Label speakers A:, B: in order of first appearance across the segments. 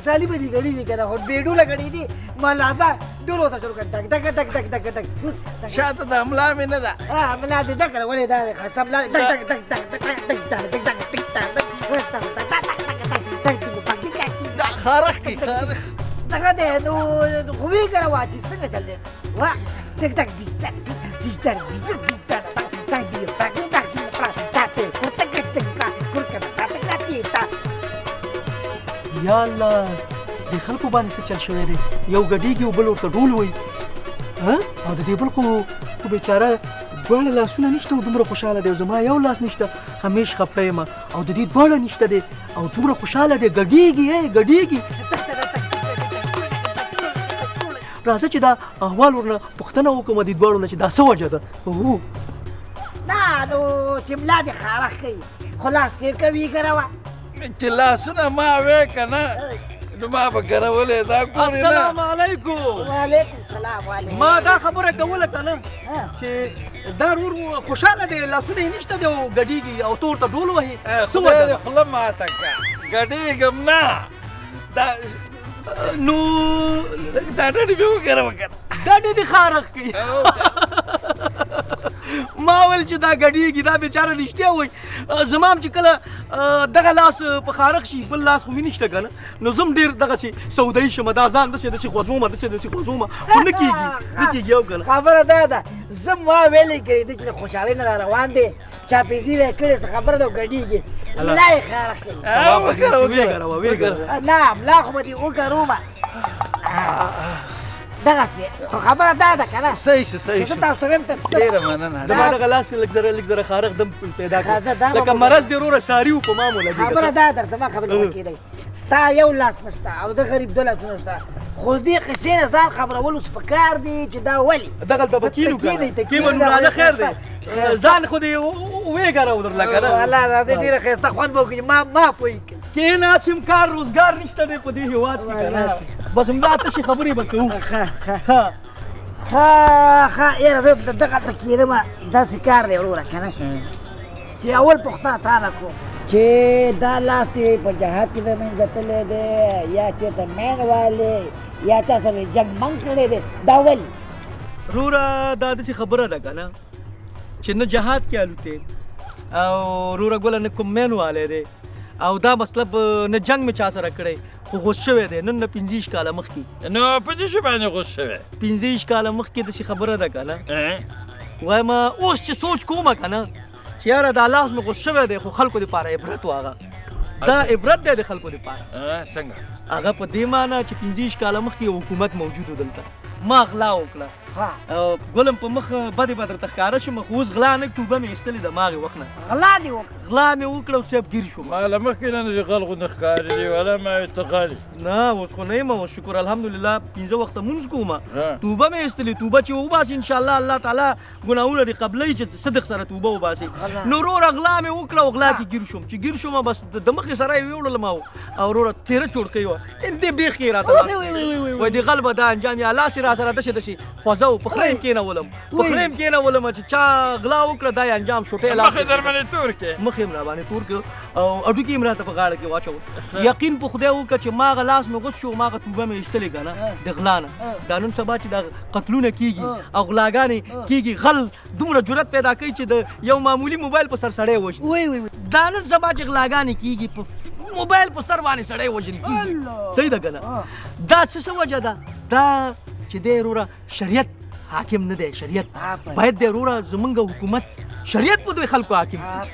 A: خوشحالي به دي غړي دي کنه خو بیډوله غړي دي ملازه ډولو ته شروع کړ تک تک تک تک تک تک
B: شاته د املا مې نه ده
A: ملا دې دکره ولې دا خصم لا تک تک تک تک تک تک
B: دا خارخ کی خارخ
A: دغه دې نو خو وی کړه واچي څنګه چل دی وا تک تک تک تک تک
C: یا الله د خلکو باندې څه چل شوی دی یو ګډېږي او بل ورته ډول وایي او د دې بل خو بیچاره دواړه لاسونه نشته او دومره خوشحاله دی او زما یو لاس نشته همیش خفه یم او د دې دواړه نشته دی او دومره خوشحاله دی ګډېږي ګډېږي راځه چې دا احوال ورنه پوښتنه وکړم د دواړو نه چې دا څه وجه ده
A: نه نو چې ملا دې خارخ کوي خو لاس تېر کوي ګروه
B: چې لاسونه ما وې که نه نو ما به ګرولې دا ګورې نه
C: السلام علیکم
A: وعلیکم السلام وعلیکم
C: ما دا خبره کوله که نه چې دا ورور خوشحاله دی لاسونه یې نشته دی او ګډېږي او تو ورته ډول وهي څه
B: خدای
C: وجه
B: دې خوله ماته کړه ګډېږم نه دا
C: نو
B: دا ډډې مې وګروه که نه
C: دا دې خارخ کوي ما ویل چې دا ګډېږي دا بیچاره رښتیا وایي زما هم چې کله دغه لاس په خارخ شي بل لاس خو مې نشته که نه نو زه هم ډېر دغسې سودایي شم دا ځان داسې خوځومه داسې خوځومه خو نه کېږي نه کېږي او که نه
A: خبره دا ده زه ما ویلې کړې ده چې د خوشحالۍ نه را روان دی چاپېزي به یې کړې څه خبره ده ګډېږي ملا یې خارخ کوي نه ملا خو به دې وګرومه دغسې خو خبره دا ده که نه
B: صحیح شو صحیح شو
A: تاسو ویم ته
B: ډېره مننه
C: زما دغه لاس لږ زره خارخ دم پیدا کړ لکه مرض دې وروره ساري و په ما مو لګېده
A: خبره دا در زما خبرې وکېدی ستا یو لاس نشته او د غریب دوه لاسونه شته خو دې قصې نه ځان خبرول اوس پکار دی چې دا ولې
C: دغلته به کینو که نه کیمن راځه خیر دی ځان خو دې ویګره ودرله که نه
A: والله راځئ ډېره ښایسته خوند به وکړي ما پوهې کړي
C: کېناسم کار روزګار نشته دی په دې هېواد کې که نه بس همدا تشې خبرې به کوو
A: ښه یاره زه دغلته کېدم داسې کار دی وروره که نه چې اول پوښتنه تا نه کوم چې دا لاس دې په جهاد کې د منځه تللی دی یا چېرته مین والی یا چا سره جنګ منګ کړی دی دا ولې
C: روره دا داسې خبره ده که نه چې نه جهاد کې الوتې او روره ګوله نه کوم مین والی دی او دا مطلب نه جنګ مې چا سره کړی خو غوس شوی دی نن نه 15 کاله مخکې
B: نو په دې شي باندې غوس شوی
C: 15 کاله مخکې داسې خبره ده که نه وایم اوس چې سوچ کومه که نه چې یاره دا لاس مې غوس شوی دی خو خلکو دپاره عبرت و هغه دا عبرت دی د خلکو دپاره
B: څنګه
C: هغه په دې معنی چې 15 کاله مخکې یو حکومت موجود و دلته ما غلا وکړه ګلم په مخ بدې به درته ښکاره شم خو اوس غلا نه توبه مې ایستلې د ماغې وخت نه
A: غلا دې وکړه
C: غلا مې وکړه او صاحب ګیر شوم
B: ما له مخکې نه چې خلکو نه ښکارې دي ولا ما ته غالي
C: نه اوس خو نه یم اوس شکر الحمدلله 15 وخته مونځ کوم توبه مې ایستلې توبه چې وباسي انشاءالله الله تعالی ګناهونه دې قبلوي چې صدق سره توبه وباسي نو وروره غلا مې وکړه او غلا کې ګیر شوم چې ګیر شوم بس د مخې سره یې ویوړلم او وروره تېره چوړکۍ وه دې بیخ یې راته وایي دې غل به دا انجام یا لاس یې را سره داسې داسې خوځه و په خره یې کېنولم چې چا غلا وکړه دا یې انجام شوټی
B: مخې در باندې تور کې
C: مخ یې را باندې تور کړ او هډوکي یې م راته په غاړه کې واچول یقین په خدای وکړه چې ما هغه لاس مې غوڅ شو ما هغه توبه مې ایستلې که نه د غلا نه دا نن سبا چې دا قتلونه کېږي او غلاګانې کېږي غل دومره جرأت پیدا کوي چې د یو معمولي موبایل په سر سړی وژني دا نن سبا چې غلاګانې کېږي په موبایل په سر باندې سړی وژل کېږي صحیح ده که نه دا څه وجه ده دا چې دی وروره شریعت حاکم نه دی شریعت باید دی وروره زمونږ حکومت شریعت په دوی خلکو حاکم کړي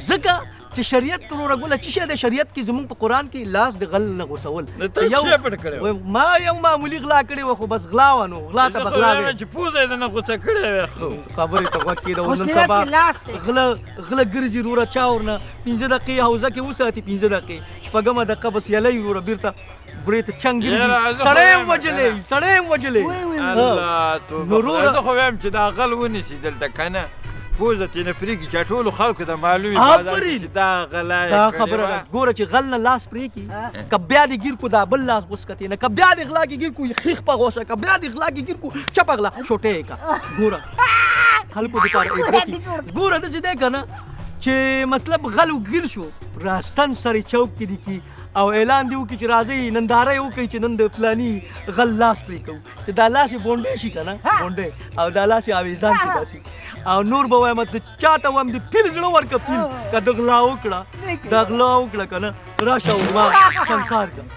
C: ځکه چې شریعت تر ګوله چې شه د شریعت کې زمونږ په قران کې لاس د غل نه غوسول
B: ته څه پټ کړو
C: ما یو معمولی غلا کړی و خو بس غلا ونه غلا ته بغلا وي
B: چې پوزه دې نه غوسه کړې خو
C: خبرې ته وکړې د ونن
A: مشکلات
C: سبا
A: کې لاس دی.
C: غله ګرځي روره چاورنه 15 دقیقې حوزه کې وساتي 15 دقیقې شپږمه دقیقه بس یلی روره بیرته برې ته چنګ ګرځي سړی وجلې
B: الله
C: نو
B: توبه
C: روره-
B: زه خو وایم چې دا غل ونیسي دلته کنه پوزه تې نه پرېږي چې ټولو خلکو ته معلومي
C: آفرین.
B: چې دا غلا یې
C: دا
B: کړې
C: خبره
B: وه.
C: ده ګوره چې غل نه لاس پرې کی که بیا دې ګیر کو دا بل لاس غوس کتې نه که بیا دې غلا کې ګیر کو خیخ په غوسه که بیا دې غلا کې ګیر کو چپ غلا شوټې کا ګوره خلکو د کار عبرت دي. ګوره داسې دی که نه چې مطلب غل ګیر شو راستن سره چوک کې دي کی او اعلان دی وکړي چې راځي ننداره یې وکړي چې نن د فلاني غل لاس پرې کوو چې دا لاس یې بونډې شي که نه بونډې او دا لاس یې اویزان کې داسې او نور به وایم د چاته وایم د پیل زړه ورکه پیل که د غلا وکړه دا غلا وکړه که نه راشه او ما سنسار که